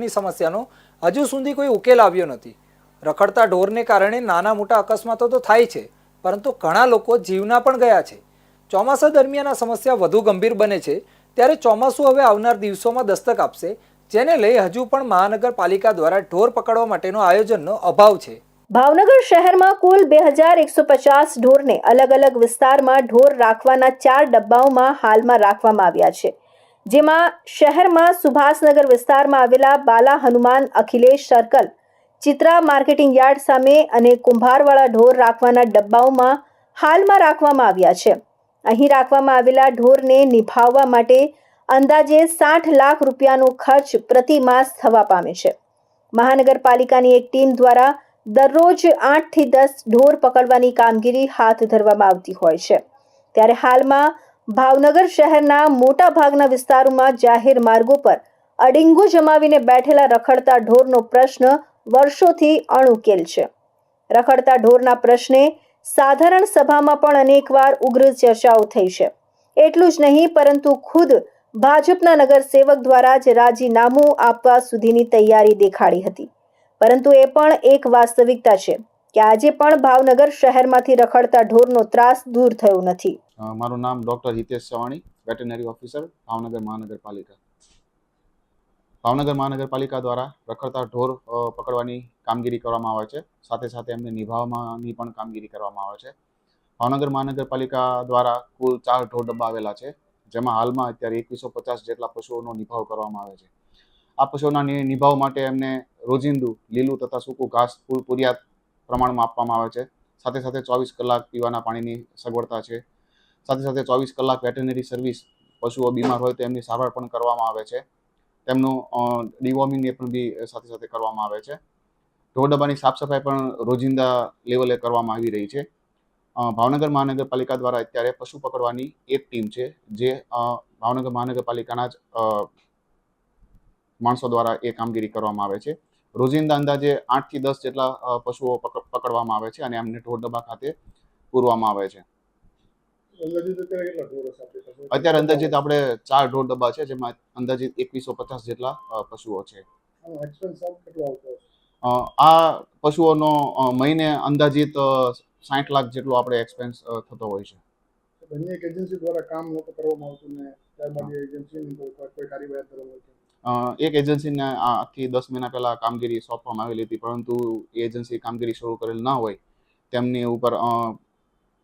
ની સમસ્યાનો હજુ સુધી કોઈ ઉકેલ આવ્યો નથી। રખડતા ઢોરને કારણે નાના મોટા અકસ્માતો તો થાય છે, પરંતુ ઘણા લોકો જીવના પણ ગયા છે। ચોમાસા દરમિયાન આ સમસ્યા વધુ ગંભીર બને છે, ત્યારે ચોમાસું હવે આવનાર દિવસોમાં દસ્તક આપશે, જેને લઈ હજુ પણ મહાનગરપાલિકા દ્વારા ઢોર પકડવા માટેનો આયોજનનો અભાવ છે। ભાવનગર શહેરમાં કુલ 2150 ઢોરને અલગ અલગ વિસ્તારમાં ઢોર રાખવાના 4 ડબ્બાઓમાં હાલમાં રાખવામાં આવ્યા છે, જેમાં શહેરમાં સુભાષનગર વિસ્તારમાં આવેલા Bala Hanuman Akhilesh circle, Chitra marketing yard સામે અને કુંભારવાળા ઢોર રાખવાના ડબ્બાઓમાં હાલમાં રાખવામાં આવ્યા છે। અહીં રાખવામાં આવેલા ઢોરને નિભાવવા માટે અંદાજે 60 લાખ રૂપિયાનો ખર્ચ પ્રતિ માસ થવા પામે છે। મહાનગરપાલિકાની એક ટીમ દ્વારા દરરોજ 8 થી 10 ઢોર પકડવાની કામગીરી હાથ ધરવામાં આવતી હોય છે, ત્યારે હાલમાં ભાવનગર શહેરના મોટા ભાગના વિસ્તારોમાં જાહેર માર્ગો પર અડીંગો જમાવીને બેઠેલા રખડતા ઢોરનો પ્રશ્ન વર્ષોથી અણઉકેલ છે। રખડતા ઢોરના પ્રશ્ને સાધારણ સભામાં પણ અનેકવાર ઉગ્ર ચર્ચાઓ થઈ છે। એટલું જ નહીં, પરંતુ ખુદ ભાજપના નગરસેવક દ્વારા જ રાજીનામું આપવા સુધીની તૈયારી દેખાડી હતી, પરંતુ એ પણ એક વાસ્તવિકતા છે કે આજે પણ ભાવનગર શહેરમાંથી રખડતા ઢોરનો ત્રાસ દૂર થયો નથી। મારું નામ doctor Hitesh Chavani, veterinary officer, Bhavnagar મહાનગરપાલિકા। ભાવનગર મહાનગરપાલિકા દ્વારા રખડતા ઢોર પકડવાની કામગીરી કરવામાં આવે છે, સાથે સાથે એમને નિભાવવાની પણ કામગીરી કરવામાં આવે છે। ભાવનગર મહાનગરપાલિકા દ્વારા કુલ 4 ઢોર ડબ્બા આવેલા છે, જેમાં હાલમાં અત્યારે 2150 જેટલા પશુઓનો નિભાવ કરવામાં આવે છે। આ પશુઓના નિભાવ માટે એમને રોજિંદુ લીલું તથા સૂકું ઘાસ પૂર્યાપ્ત પ્રમાણમાં આપવામાં આવે છે। સાથે સાથે 24 કલાક પીવાના પાણીની સગવડતા છે। સાથે સાથે 24 કલાક વેટરનરી સર્વિસ, પશુઓ બીમાર હોય તો એમની સારવાર પણ કરવામાં આવે છે। તેમનું ડિવોર્મિંગ એ પણ બી સાથે સાથે કરવામાં આવે છે। ઢોર ડબ્બાની સાફ સફાઈ પણ રોજિંદા લેવલે કરવામાં આવી રહી છે। ભાવનગર મહાનગરપાલિકા દ્વારા અત્યારે પશુ પકડવાની એક ટીમ છે, જે ભાવનગર મહાનગરપાલિકાના જ માણસો દ્વારા એ કામગીરી કરવામાં આવે છે। રોજિંદા અંદાજે 8 થી 10 જેટલા પશુઓ પકડવામાં આવે છે અને એમને ઢોર ડબ્બા ખાતે પૂરવામાં આવે છે। અત્યારે અંદાજિત આપણે 4 ઢોર ડબ્બા છે, જેમાં અંદાજિત 2150 જેટલા પશુઓ છે। આ પશુઓનો મહિને અંદાજિત 60 લાખ જેટલો આપણે એક્સપેન્સ થતો હોય છે। એજન્સી દ્વારા કામ નહોતું કરવામાં આવતું ને ત્યારબાદ એજન્સીની કોઈ કાર્યવાહી કરવામાં આવી? એક એજન્સીને આથી 10 મહિના પહેલા કામગીરી સોંપવામાં આવેલી હતી, પરંતુ એ એજન્સી કામગીરી શરૂ કરેલ ન હોય તેમની ઉપર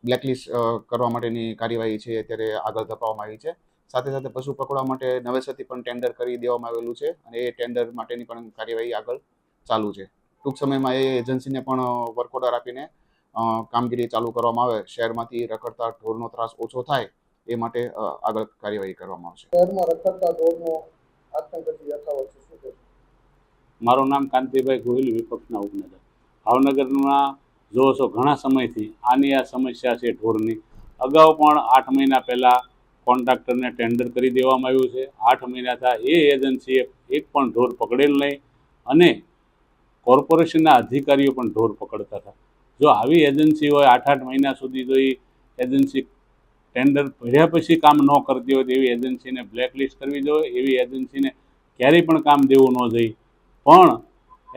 બ્લેકલિસ્ટ કરવા માટેની કાર્યવાહી છે અત્યારે આગળ ધપાવવામાં આવી છે। સાથે સાથે પશુ પકડવા માટે નવેસરથી પણ ટેન્ડર કરી દેવામાં આવેલું છે અને એ ટેન્ડર માટેની પણ કાર્યવાહી આગળ ચાલુ છે। ટૂંક સમયમાં એ એજન્સીને પણ વર્ક ઓર્ડર આપીને કામગીરી ચાલુ કરવામાં આવે, શહેરમાંથી રખડતા ઢોરનો ત્રાસ ઓછો થાય એ માટે આગળ કાર્યવાહી કરવામાં આવશે। શહેરમાં રખડતા ઢોરનો આતંક યથાવત છે, શું છે? મારું નામ કાંતિભાઈ ગોહિલ, વિપક્ષના ઉપનેતા। ભાવનગરમાં જોવો છો ઘણા સમયથી આની આ સમસ્યા છે ઢોરની। અગાઉ પણ 8 મહિના પહેલાં કોન્ટ્રાક્ટરને ટેન્ડર કરી દેવામાં આવ્યું છે। 8 મહિના થયા એ એજન્સીએ એક પણ ઢોર પકડેલ નહીં અને કોર્પોરેશનના અધિકારીઓ પણ ઢોર પકડતા હતા। જો આવી એજન્સી હોય 8 મહિના સુધી જો એ એજન્સી ટેન્ડર ભર્યા પછી કામ ન કરતી હોય તો એવી એજન્સીને બ્લેકલિસ્ટ કરવી જોઈએ। એવી એજન્સીને ક્યારેય પણ કામ દેવું ન જોઈએ, પણ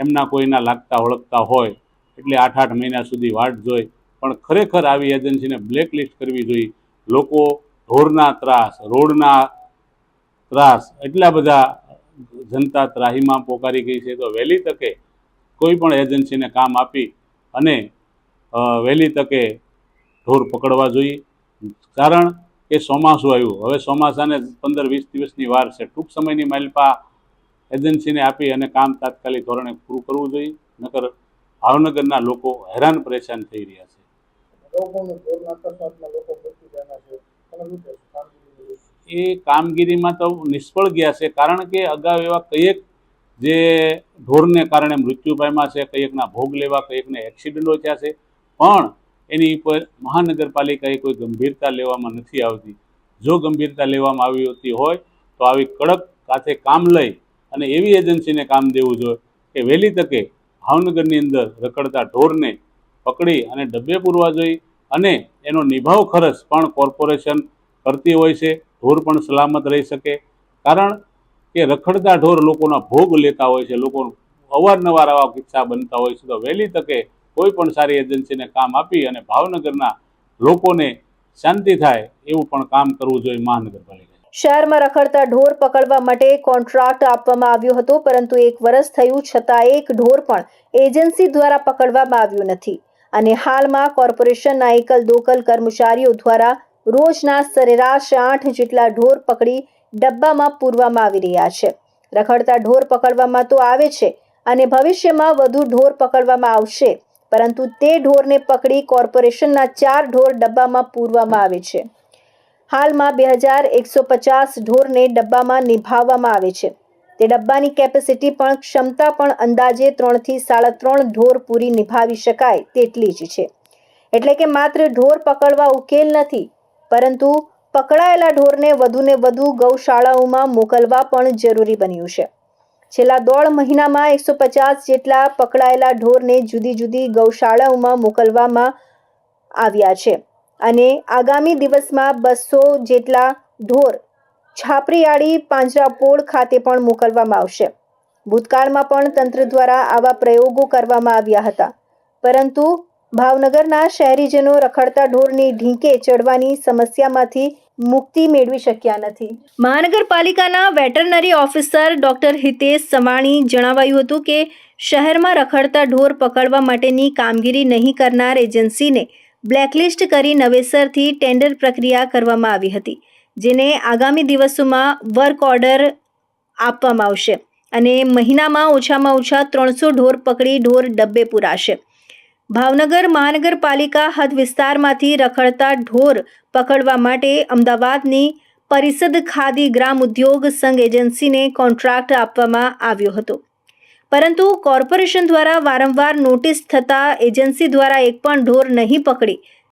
એમના કોઈના લાગતા ઓળખતા હોય એટલે 8 મહિના સુધી વાટ જોઈ, પણ ખરેખર આવી એજન્સીને બ્લેકલિસ્ટ કરવી જોઈએ। લોકો ઢોરના ત્રાસ, રોડના ત્રાસ, એટલા બધા જનતા ત્રાહીમાં પોકારી ગઈ છે, તો વહેલી તકે કોઈ પણ એજન્સીને કામ આપી અને વહેલી તકે ઢોર પકડવા જોઈએ। કારણ કે ચોમાસું આવ્યું, હવે ચોમાસાને 15-20 દિવસની વાર છે। ટૂંક સમયની માલિપા એજન્સીને આપી અને કામ તાત્કાલિક ધોરણે પૂરું કરવું જોઈએ, નકર ભાવનગરના લોકો હેરાન પરેશાન થઈ રહ્યા છે। એ કામગીરીમાં તો નિષ્ફળ ગયા છે, કારણ કે અગાઉ એવા કયેક જે ઢોરને કારણે મૃત્યુ પામ્યા છે, કયેકના ભોગ લેવા, કયેકને એક્સિડન્ટો થયા છે, પણ એની ઉપર મહાનગરપાલિકાએ કોઈ ગંભીરતા લેવામાં નથી આવતી। જો ગંભીરતા લેવામાં આવતી હોય તો આવી કડક સાથે કામ લઈ અને એવી એજન્સીને કામ દેવું જોઈએ કે વહેલી તકે ભાવનગરની અંદર રખડતા ઢોરને પકડી અને ડબ્બે પૂરવા જોઈએ અને એનો નિભાવ ખર્ચ પણ કોર્પોરેશન કરતી હોય છે, ઢોર પણ સલામત રહી શકે। કારણ કે રખડતા ઢોર લોકોના ભોગ લેતા હોય છે, લોકો અવારનવાર આવા કિસ્સા બનતા હોય છે. તો વહેલી તકે કોઈ પણ સારી એજન્સીને કામ આપી અને ભાવનગરના લોકોને શાંતિ થાય એવું પણ કામ કરવું જોઈએ મહાનગરપાલિકાએ. શહેરમાં રખડતા ઢોર પકડવા માટે કોન્ટ્રાક્ટ આપવામાં આવ્યો હતો, પરંતુ 1 વર્ષ થયું છતાં એક ઢોર પણ એજન્સી દ્વારા પકડવામાં આવ્યું નથી. અને હાલમાં કોર્પોરેશનના એકલ દોકલ કર્મચારીઓ દ્વારા રોજના સરેરાશ 8 જેટલા ઢોર પકડી ડબ્બામાં પૂરવામાં આવી રહ્યા છે. રખડતા ઢોર પકડવામાં તો આવે છે અને ભવિષ્યમાં વધુ ઢોર પકડવામાં આવશે, પરંતુ તે ઢોરને પકડી કોર્પોરેશનના 4 ઢોર ડબ્બામાં પૂરવામાં આવે છે. હાલમાં 2150 ઢોરને ડબ્બામાં નિભાવવામાં આવે છે. તે ડબ્બાની કેપેસિટી પણ ક્ષમતા પણ અંદાજે 3 થી 3.5 ઢોર પૂરી નિભાવી શકાય તેટલી જ છે. એટલે કે માત્ર ઢોર પકડવા ઉકેલ નથી, પરંતુ પકડાયેલા ઢોરને વધુને વધુ ગૌશાળાઓમાં મોકલવા પણ જરૂરી બન્યું છે. છેલ્લા 1.5 મહિનામાં 150 જેટલા પકડાયેલા ઢોરને જુદી જુદી ગૌશાળાઓમાં મોકલવામાં આવ્યા છે અને આગામી દિવસમાં 200 જેટલા ઢોર છાપરીયાળી પાંજરાપોળ ખાતે પણ મોકલવામાં આવશે. ભૂતકાળમાં પણ તંત્ર દ્વારા આવા પ્રયોગો કરવામાં આવ્યા હતા, પરંતુ ભાવનગરના શહેરીજનો રખડતા ઢોરની ઢીંકે ચડવાની સમસ્યામાંથી મુક્તિ મેળવી શક્યા નથી. મહાનગરપાલિકાના veterinary officer doctor Hitesh Savani જણાવાયું હતું કે શહેરમાં રખડતા ઢોર પકડવા માટેની કામગીરી નહીં કરનાર એજન્સીને બ્લેકલિસ્ટ કરી નવેસરથી ટેન્ડર પ્રક્રિયા કરવામાં આવી હતી, જેને આગામી દિવસોમાં વર્ક ઓર્ડર આપવામાં આવશે અને મહિનામાં ઓછામાં ઓછા 300 ઢોર પકડી ઢોર ડબ્બે પૂરાશે. ભાવનગર મહાનગરપાલિકા હદ વિસ્તારમાંથી રખડતા ઢોર પકડવા માટે અમદાવાદની પરિષદ ખાદી ગ્રામ ઉદ્યોગ સંઘ એજન્સીને કોન્ટ્રાક્ટ આપવામાં આવ્યો હતો, પરંતુ કોર્પોરેશન દ્વારા વારંવાર નોટિસ થતાં એજન્સી દ્વારા એક પણ ઢોર નહીં પકડી